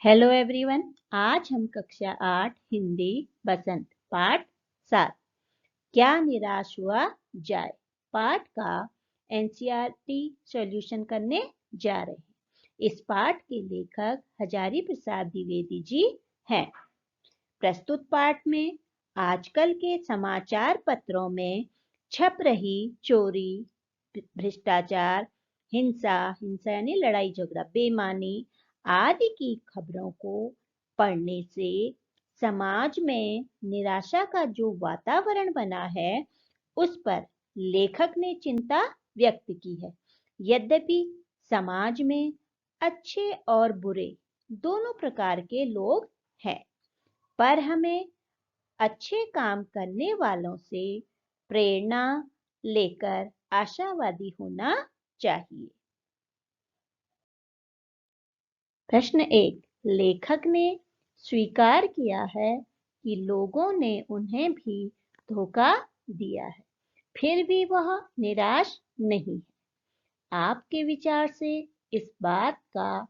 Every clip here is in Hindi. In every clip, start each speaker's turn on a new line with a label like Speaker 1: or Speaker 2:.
Speaker 1: Hello everyone. आज हम कक्षा 8 हिंदी बसंत पाठ 7 क्या निराश हुआ जाए पाठ का एनसीईआरटी सॉल्यूशन करने जा रहे हैं। इस पाठ के लेखक हजारी प्रसाद द्विवेदी जी हैं। प्रस्तुत पाठ में आजकल के समाचार पत्रों में छप रही चोरी, भ्रष्टाचार, हिंसा यानी लड़ाई झगड़ा, बेईमानी आदि की खबरों को पढ़ने से समाज में निराशा का जो वातावरण बना है उस पर लेखक ने चिंता व्यक्त की है। यद्यपि समाज में अच्छे और बुरे दोनों प्रकार के लोग हैं, पर हमें अच्छे काम करने वालों से प्रेरणा लेकर आशावादी होना चाहिए। प्रश्न 1, लेखक ने स्वीकार किया है कि लोगों ने उन्हें भी धोखा दिया है, फिर भी वह निराश नहीं है। आपके विचार से इस बात का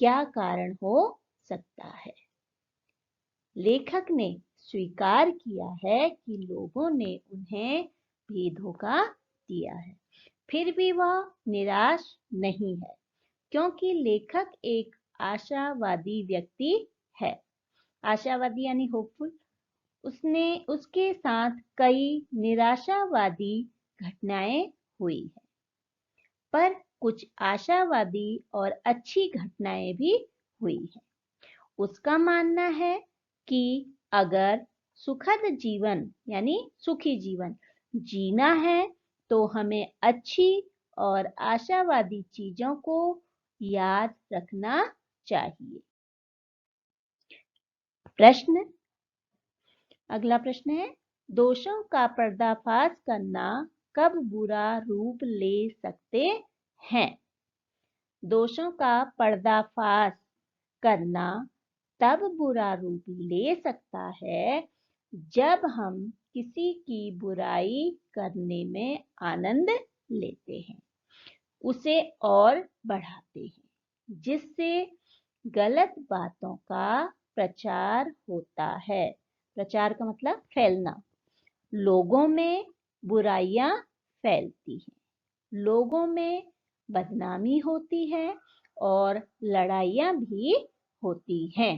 Speaker 1: क्या कारण हो सकता है? लेखक ने स्वीकार किया है कि लोगों ने उन्हें भी धोखा दिया है, फिर भी वह निराश नहीं है, क्योंकि लेखक एक आशावादी व्यक्ति है। आशावादी यानी होपफुल। उसके साथ कई निराशावादी घटनाएं हुई है, पर कुछ आशावादी और अच्छी घटनाएं भी हुई है। उसका मानना है कि अगर सुखद जीवन यानी सुखी जीवन जीना है तो हमें अच्छी और आशावादी चीजों को याद रखना चाहिए। अगला प्रश्न है, दोषों का पर्दाफाश करना कब बुरा रूप ले सकते हैं? दोषों का पर्दाफाश करना तब बुरा रूप ले सकता है जब हम किसी की बुराई करने में आनंद लेते हैं, उसे और बढ़ाते हैं, जिससे गलत बातों का प्रचार होता है। प्रचार का मतलब फैलना। लोगों में बुराइयां फैलती हैं, लोगों में बदनामी होती है और लड़ाइयां भी होती हैं।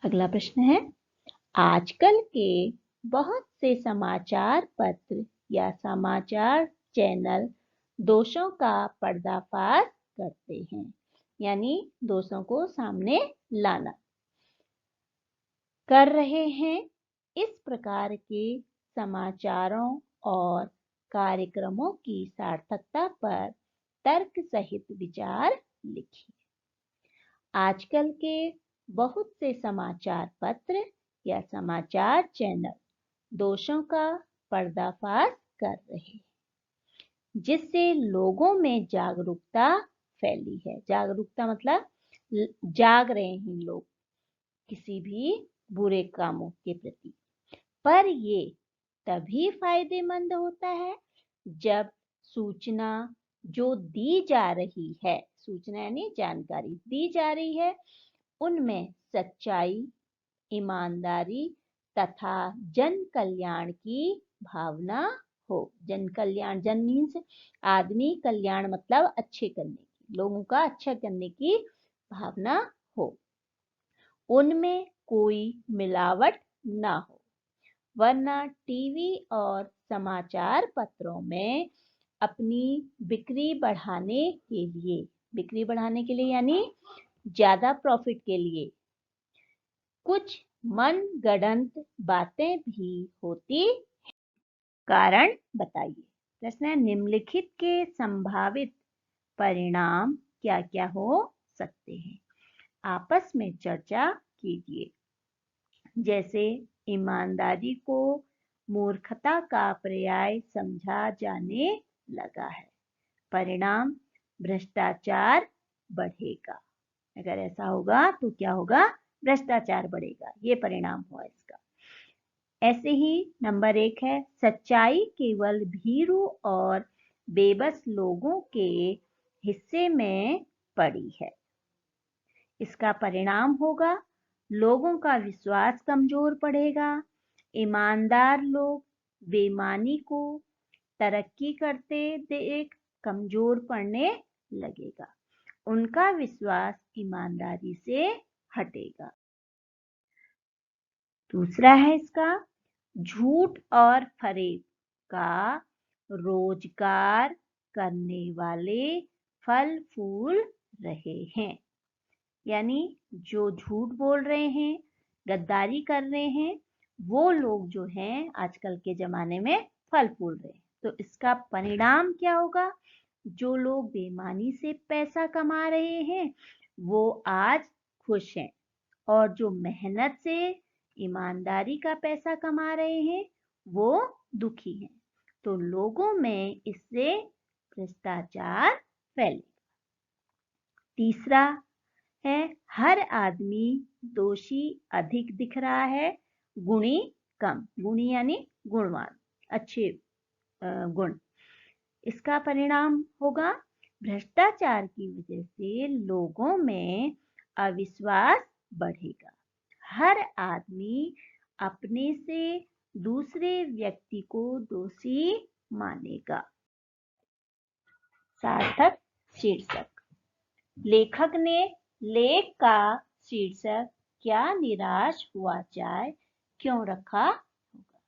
Speaker 1: अगला प्रश्न है, आजकल के बहुत से समाचार पत्र या समाचार चैनल दोषों का पर्दाफाश करते हैं, यानी दोषों को सामने लाना कर रहे हैं। इस प्रकार के समाचारों और कार्यक्रमों की सार्थकता पर तर्क सहित विचार लिखिए। आजकल के बहुत से समाचार पत्र या समाचार चैनल दोषों का पर्दाफाश कर रहे हैं, जिससे लोगों में जागरूकता फैली है। जागरूकता मतलब जाग रहे हैं लोग किसी भी बुरे कामों के प्रति। पर ये तभी फायदेमंद होता है जब सूचना जो दी जा रही है, सूचना यानी जानकारी दी जा रही है, उनमें सच्चाई, ईमानदारी तथा जन कल्याण की भावना हो। जन कल्याण, जन मीन्स आदमी, कल्याण मतलब अच्छे करने की, लोगों का अच्छा करने की भावना हो। उनमें कोई मिलावट ना हो, वरना टीवी और समाचार पत्रों में अपनी बिक्री बढ़ाने के लिए यानी ज्यादा प्रॉफिट के लिए कुछ मनगढ़ंत बातें भी होती। कारण बताइए। प्रश्न है, निम्नलिखित के संभावित परिणाम क्या क्या हो सकते हैं? आपस में चर्चा कीजिए। जैसे ईमानदारी को मूर्खता का पर्याय समझा जाने लगा है। परिणाम, भ्रष्टाचार बढ़ेगा। अगर ऐसा होगा तो क्या होगा? भ्रष्टाचार बढ़ेगा, ये परिणाम हुआ इसका। ऐसे ही नंबर 1 है, सच्चाई केवल भीरू और बेबस लोगों के हिस्से में पड़ी है। इसका परिणाम होगा लोगों का विश्वास कमजोर पड़ेगा। ईमानदार लोग बेईमानी को तरक्की करते देख कमजोर पड़ने लगेगा। उनका विश्वास ईमानदारी से हटेगा। दूसरा है इसका झूठ और फरेब का रोजगार करने वाले फल फूल रहे हैं। यानी जो झूठ बोल रहे हैं, गद्दारी कर रहे हैं, वो लोग जो हैं आजकल के जमाने में फल फूल रहे हैं। तो इसका परिणाम क्या होगा? जो लोग बेईमानी से पैसा कमा रहे हैं वो आज खुश हैं, और जो मेहनत से ईमानदारी का पैसा कमा रहे हैं वो दुखी हैं। तो लोगों में इससे भ्रष्टाचार फैलेगा। तीसरा है हर आदमी दोषी अधिक दिख रहा है, गुणी कम। गुणी यानी गुणवान, अच्छे गुण। इसका परिणाम होगा भ्रष्टाचार की वजह से लोगों में अविश्वास बढ़ेगा। हर आदमी अपने से दूसरे व्यक्ति को दोषी मानेगा। सार्थक शीर्षक। लेखक ने लेख का शीर्षक क्या निराश हुआ जाए क्यों रखा होगा?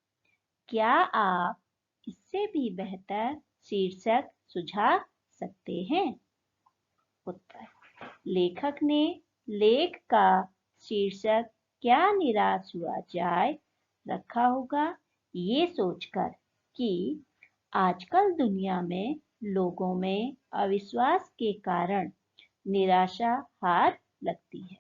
Speaker 1: क्या आप इससे भी बेहतर शीर्षक सुझा सकते हैं? उत्तर। लेखक ने लेख का शीर्षक क्या निराश हुआ जाए रखा होगा ये सोचकर कि आजकल दुनिया में लोगों में अविश्वास के कारण निराशा हाथ लगती है।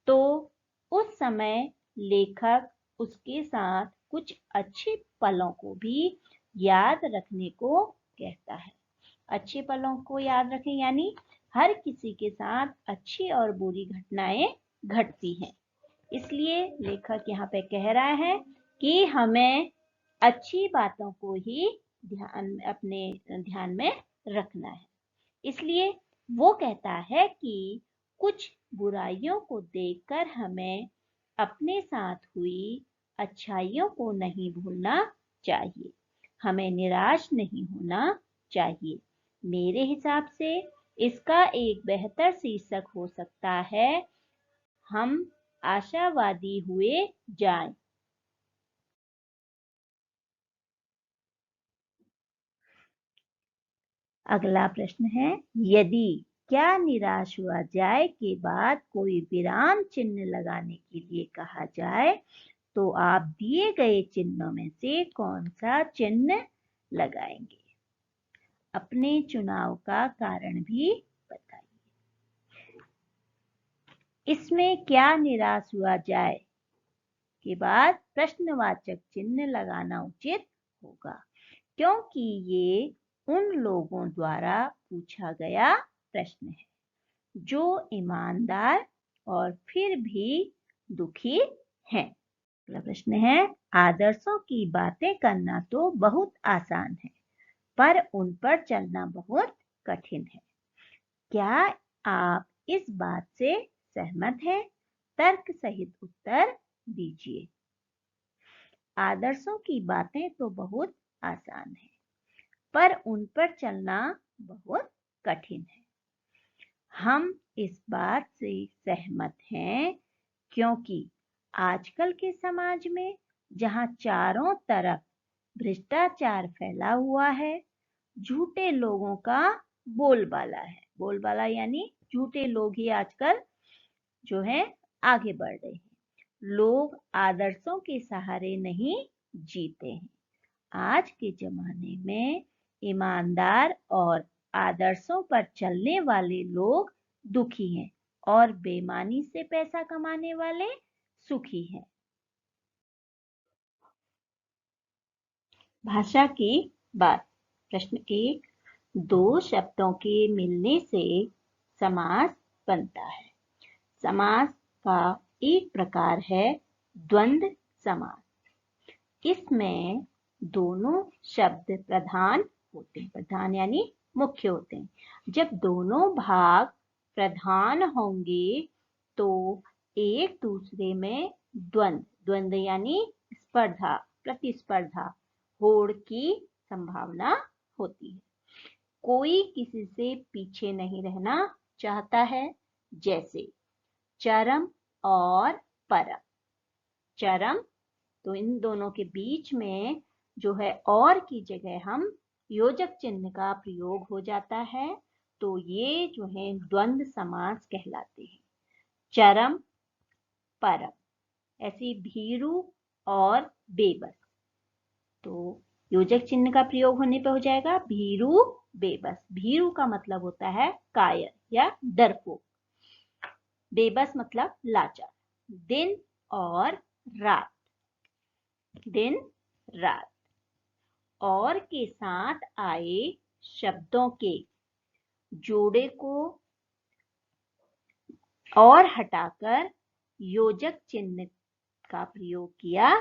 Speaker 1: तो उस समय लेखक उसके साथ कुछ अच्छे पलों को भी याद रखने को कहता है। अच्छे पलों को याद रखें यानी हर किसी के साथ अच्छी और बुरी घटनाएं घटती हैं। इसलिए लेखक यहाँ पे कह रहा है कि हमें अच्छी बातों को ही अपने ध्यान में रखना है। इसलिए वो कहता है कि कुछ बुराइयों को देखकर हमें अपने साथ हुई अच्छाइयों को नहीं भूलना चाहिए। हमें निराश नहीं होना चाहिए। मेरे हिसाब से इसका एक बेहतर शीर्षक हो सकता है हम आशावादी हुए जाएं। अगला प्रश्न है यदि क्या निराश हुआ जाए के बाद कोई विराम चिन्ह लगाने के लिए कहा जाए तो आप दिए गए चिन्हों में से कौन सा चिन्ह लगाएंगे? अपने चुनाव का कारण भी बताइए। इसमें क्या निराश हुआ जाए के बाद प्रश्नवाचक चिन्ह लगाना उचित होगा, क्योंकि ये उन लोगों द्वारा पूछा गया प्रश्न है जो ईमानदार और फिर भी दुखी हैं। अगला प्रश्न है आदर्शों की बातें करना तो बहुत आसान है पर उन पर चलना बहुत कठिन है। क्या आप इस बात से सहमत हैं? तर्क सहित उत्तर दीजिए। आदर्शों की बातें तो बहुत आसान है पर उन पर चलना बहुत कठिन है। हम इस बात से सहमत हैं क्योंकि आजकल के समाज में जहां चारों तरफ भ्रष्टाचार फैला हुआ है, झूठे लोगों का बोलबाला है। बोलबाला यानी झूठे लोग ही आजकल जो है आगे बढ़ रहे हैं। लोग आदर्शों के सहारे नहीं जीते हैं। आज के जमाने में ईमानदार और आदर्शों पर चलने वाले लोग दुखी हैं और बेईमानी से पैसा कमाने वाले सुखी हैं। भाषा की बात। प्रश्न 1 दो शब्दों के मिलने से समास बनता है। समास का एक प्रकार है द्वंद्व समास। इसमें दोनों शब्द प्रधान होते हैं। प्रधान यानी मुख्य होते हैं। जब दोनों भाग प्रधान होंगे तो एक दूसरे में द्वंद्व यानी स्पर्धा, प्रतिस्पर्धा, होड़ की संभावना होती है। कोई किसी से पीछे नहीं रहना चाहता है। जैसे चरम और परम। चरम तो इन दोनों के बीच में जो है और की जगह हम योजक चिन्ह का प्रयोग हो जाता है, तो ये जो है द्वंद्व समास कहलाते हैं। चरम परम। ऐसी भीरू और बेबस, तो योजक चिन्ह का प्रयोग होने पे हो जाएगा भीरू बेबस। भीरू का मतलब होता है कायर या डरपोक। बेबस मतलब लाचार। दिन और रात। दिन रात। और के साथ आए शब्दों के जोड़े को और हटाकर योजक चिन्ह का प्रयोग किया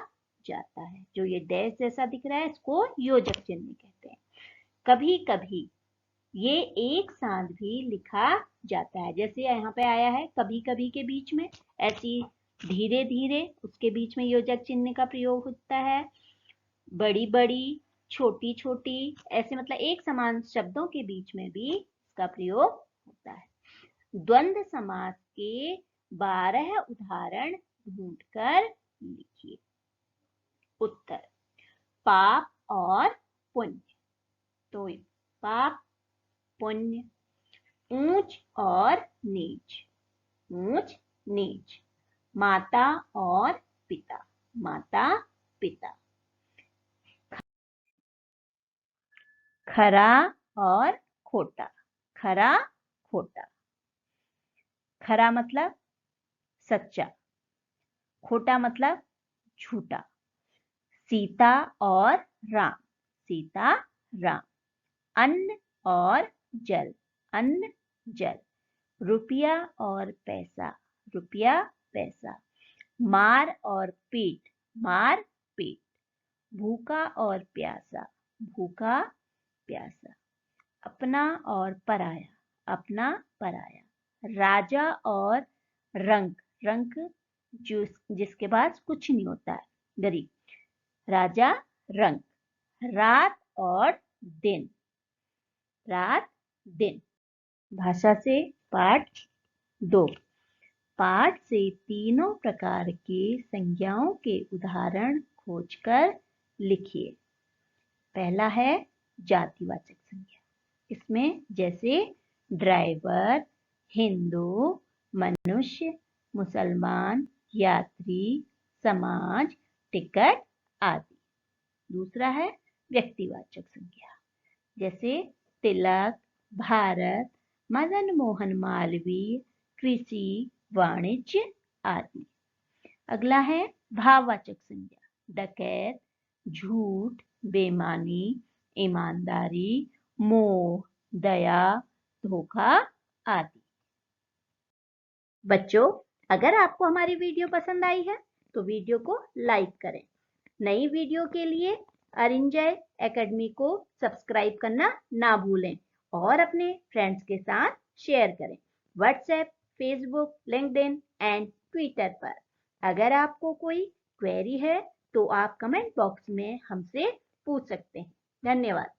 Speaker 1: जाता है। जो ये डैश जैसा दिख रहा है इसको योजक चिन्ह कहते हैं। कभी कभी ये एक साथ भी लिखा जाता है, जैसे यहाँ पे आया है कभी कभी के बीच में, ऐसी धीरे धीरे उसके बीच में योजक चिन्ह का प्रयोग होता है। बड़ी बड़ी, छोटी छोटी, ऐसे मतलब एक समान शब्दों के बीच में भी इसका प्रयोग होता है। द्वंद्व समास के 12 उदाहरण ढूंढकर लिखिए। उत्तर पाप और पुण्य। तो पाप पुण्य। ऊंच और नीच। ऊंच नीच। माता और पिता। माता पिता। खरा और खोटा। खरा खोटा। खरा मतलब सच्चा, खोटा मतलब झूठा। सीता और राम। सीता राम। अन्न और जल। अन्न जल। रुपया और पैसा। रुपया पैसा। मार और पीट। मार पीट। भूखा और प्यासा। भूखा प्यासा। अपना और पराया। अपना पराया। राजा और रंक। रंक जिसके पास कुछ नहीं होता है, गरीब। राजा रंक। रात और दिन। रात दिन। भाषा से पाठ 2। पाठ से तीनों प्रकार के संज्ञाओं के उदाहरण खोजकर लिखिए। पहला है जातिवाचक संज्ञा। इसमें जैसे ड्राइवर, हिंदू, मनुष्य, मुसलमान, यात्री, समाज, टिकट आदि। दूसरा है व्यक्तिवाचक संज्ञा, जैसे तिलक, भारत, मदन मोहन मालवीय, कृषि, वाणिज्य आदि। अगला है भाववाचक संज्ञा, डकैत, झूठ, बेईमानी, ईमानदारी, मोह, दया, धोखा आदि। बच्चों, अगर आपको हमारी वीडियो पसंद आई है तो वीडियो को लाइक करें। नई वीडियो के लिए अरिंजय एकेडमी को सब्सक्राइब करना ना भूलें और अपने फ्रेंड्स के साथ शेयर करें, WhatsApp, Facebook, LinkedIn and Twitter पर। अगर आपको कोई क्वेरी है तो आप कमेंट बॉक्स में हमसे पूछ सकते हैं। धन्यवाद।